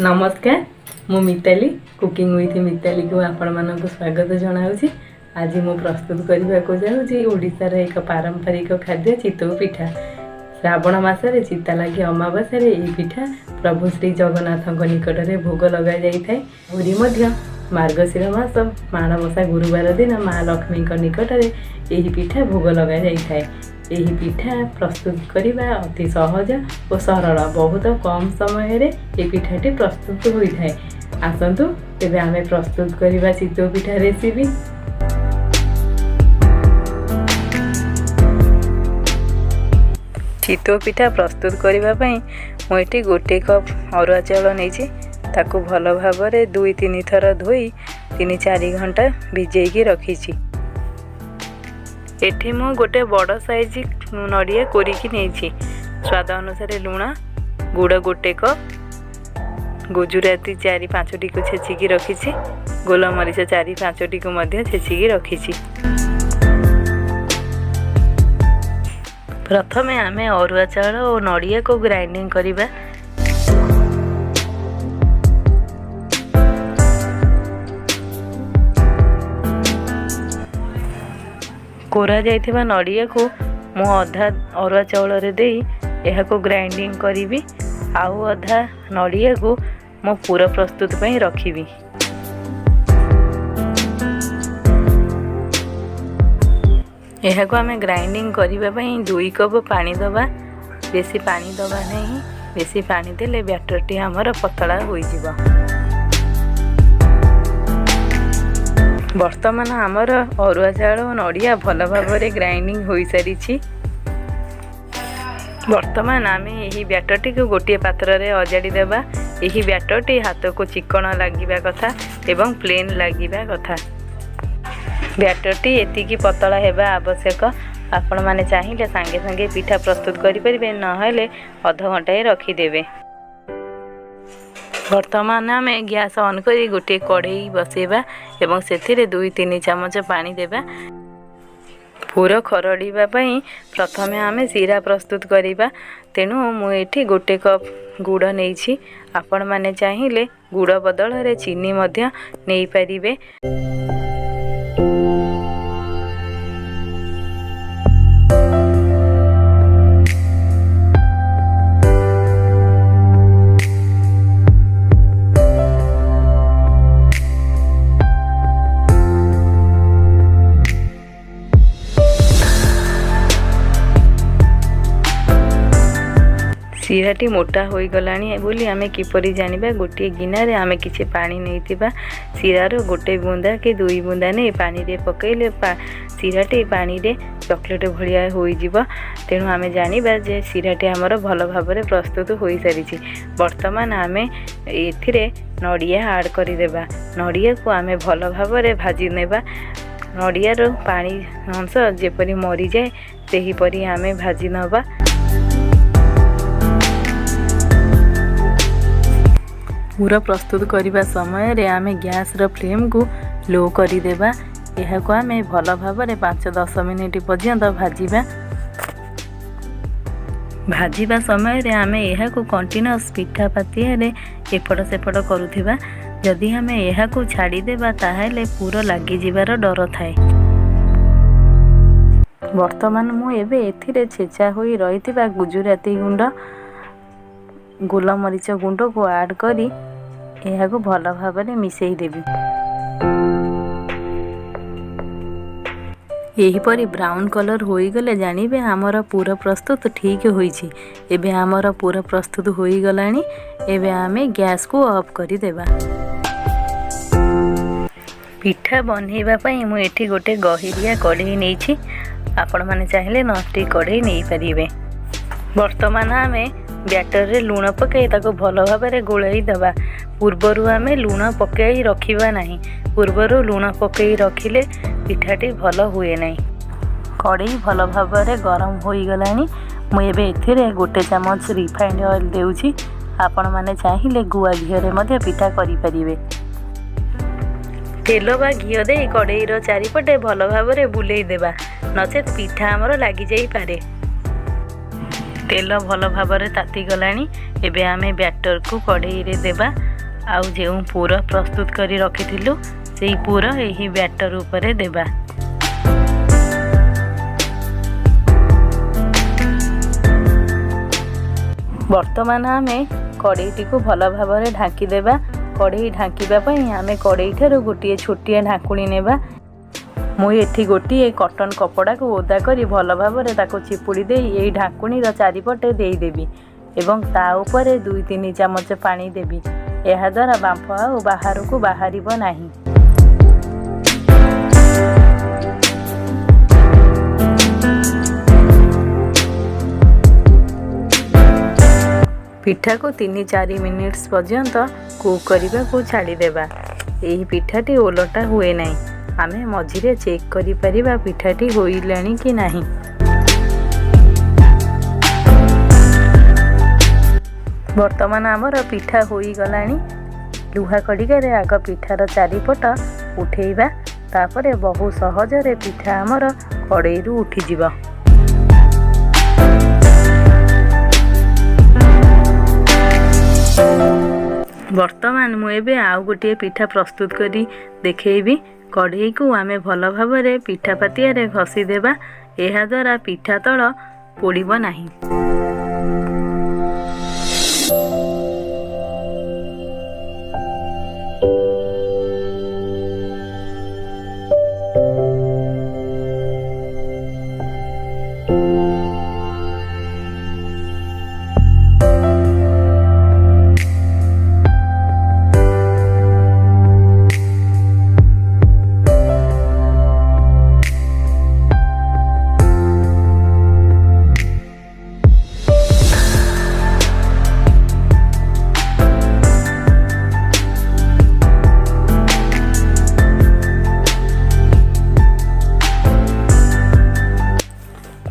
नमस्कार मु Mitali cooking with Mitali को आपण मानक स्वागत जनाऊँगी। आज मु प्रस्तुत करने को जाऊँगी ओडिशार एक पारंपरिक खाद्य चितौ पिठा। श्रावण मासरे चिता लगी अमावास्या यह पिठा प्रभु श्री जगन्नाथ निकट में भोग लगा जाए। पूरी मार्गशीर मास माणबसा गुरुवार दिन माँ लक्ष्मी निकट में यह पिठा भोग लगा जाए। यही पिठा प्रस्तुत करने अति सहज और सरल बहुत कम समय रे ये पिठाटी प्रस्तुत होता है। आसतु तेज आम प्रस्तुत करवा चितौ पिठा रेसिपी। चितौ पिठा प्रस्तुत करने मुझे गोटे कप अरुआ चाउल नहीं ताकू भल भाव 2-3 थर धोई 3-4 घंटा भिजेकी रखी। एठी मु गोटे बड़ साइज नड़िया कोरिकी नहीं। स्वाद अनुसार लुण गुड़ गोटे कप गुजुराती 4-5टी को छेचिकी रखी। गोलमरीच 4-5टी को छेचिकी रखी। प्रथमे आमे अरुआ चाउल और नड़िया को ग्राइंडिंग करिबा। कोरा जाइथिबा नड़िया को मु अधा अरुआ चाउल रे देई एहा को ग्राइंडिंग करिवि। आउ अधा नड़िया को मु पूरा प्रस्तुत पई रखिवि। एहा को आमे ग्राइंडिंग करिबा पई 2 कप पानी दबा। बेसी पानी दबा नहीं, बेसी पानी देले बैटरटी हमर पतला होई जिवो। वर्तमान आमर अरुआ चाउल और नड़िया भल भाव ग्राइंडिंग हो सारी। वर्तमान आम यही बैटरटी को गोटे पात्र रे अजाड़ी देबा। यही बैटरटी हाथ को चिकन लगे कथा एवं प्लेन लगे कथा। बैटरटी एतिकी पतला हेबा आवश्यक। आपण माने चाहिए सांगे सांगे पिठा प्रस्तुत करें, नहले अध घंटाए रखीदेवे। वर्तमान आम गैस ऑन करी गोटे कढ़ई बसेबा एवं से 2-3 चामच पानी देबा। पूरा खरड़ीबा पई प्रथमे आम सीरा प्रस्तुत करिबा। तेणु मुझे गोटे कप गुड़ नहीं। आपण माने चाहिए गुड़ बदल रे चीनी मध्य नहीं पारिबे। सीराटी मोटा हो गलानी बोली आमे किपरि जानिबा। गोटे गिनारे आमे किछि पानी नैतिबा। सीरार गोटे बूंदा कि 2 बूंदा नहीं पानी रे पकईले सीराटी पानी रे चॉकलेट भलिया होई जिवो। तेणु आमे जानिबा जे सीराटी हमर भल भाव प्रस्तुत हो सारी। वर्तमान आमे एथिरे नड़िया ऐड करि देबा। नड़िया को आमे भल भाव भाजी नेबा। नड़ियार पानी अंश जेपरि मरी जाए सेहीपरि आमे भाजी नबा। पूरा प्रस्तुत करने समय रे आमे गैस रो फ्लेम को लो करी देबा। यह को आमे भल भाव 5-10 मिनिट पर्यंत भाजीबा समय रे आमे यह को कंटिन्यूअस पिठा पातिया रे एपट सेपट करूथिबा। जदि आमे यह को छाड़ी देबा ताहेले पूरा लागी जिबार डर थाए। वर्तमान मु एबे एथिरे छेचा होई रहितिबा गुजुराती गुंड गोलमरीच गुंड को ऐड करी यह को भल भाव मिसई देवी। यहीपरि ब्राउन कलर हो गले जानिबे आमर पूरा प्रस्तुत ठीक होईछि। एबे आमर पूरा प्रस्तुत हो गलानी। एबे आमे गैस को ऑफ करी देबा। पिठा बनैबा पई मु एठी गोटे गहिरिया कढ़ई नैछि। आपण माने चाहिले नस्टिक कढ़ई नै परिबे। वर्तमान आमे बैटर रे लुण पकई ताको भल भाव गोलाई दबा। पूर्वरु आमे लुण पकई रखिबा नहीं। पूर्वरु लुण पकई रखिले पिठाटी भल हुए नहीं। कढ़ई भल भाव गरम हो गलानी। मु एबे एथिरे गोटे चामच रिफाइंड ऑयल देउछि। आपण माने चाहिए गुआ घी रे मध्य पिठा करि परिबे। तेल बा घी दे कढ़ईर चारिपटे भल भाव बुलेई देबा, नचेत पिठा आमर लगी जाई पारे। तेल भल भाव ताती गलानी। एबे आमे बैटर को कढ़ई रे देबा। आउ जो पूर प्रस्तुत करी रखिथिलु सेही पूर एही बैटर उपरे देबा। वर्तमान आमे कड़ईटी को भल भाव में ढांकी देबा। कड़ई ढांकीबा पई आमे कड़ई ठारो गोटे छोटिया ढाकुणी नेबा। मुई एठी गोटे कॉटन कपड़ा को ओदा करी भल भाव में ताको चिपुड़ी दे यही ढाकुणी चारिपटे देदेवी एवं ता उपरे 2-3 चामच पानी देवी। यह द्वारा बांफ आ बाहर को बाहर नहीं। पिठा को 3-4 मिनिट्स पर्यंत कुक करने को छाड़ी देबा। यही पिठाटी ओलटा हुए नहीं। आमे मझिरे चेक करि परिबा पिठाटी होइलानी कि नहीं। वर्तमान आमर पिठा होई गलानी। लुहा कड़िकारे आग पिठार चारिपट उठेइबा। तापरे बहु सहजरे पिठा आमर कड़ईरू उठिजिबा। वर्तमान मुझे आउ गोटे पिठा प्रस्तुत करी देखेबी। कढ़ई को आमे भल भाव में पिठा पातिया रे घसी देबा। एहा द्वारा पिठा तल पोड़िब नाही।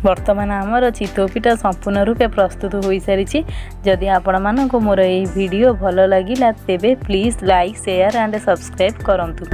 वर्तमान आमर चितौ पिठा संपूर्ण रूपे प्रस्तुत हो सारी। जदि आपण मानक मोर ये वीडियो भल लगिला तेबे please like share and subscribe करंतु।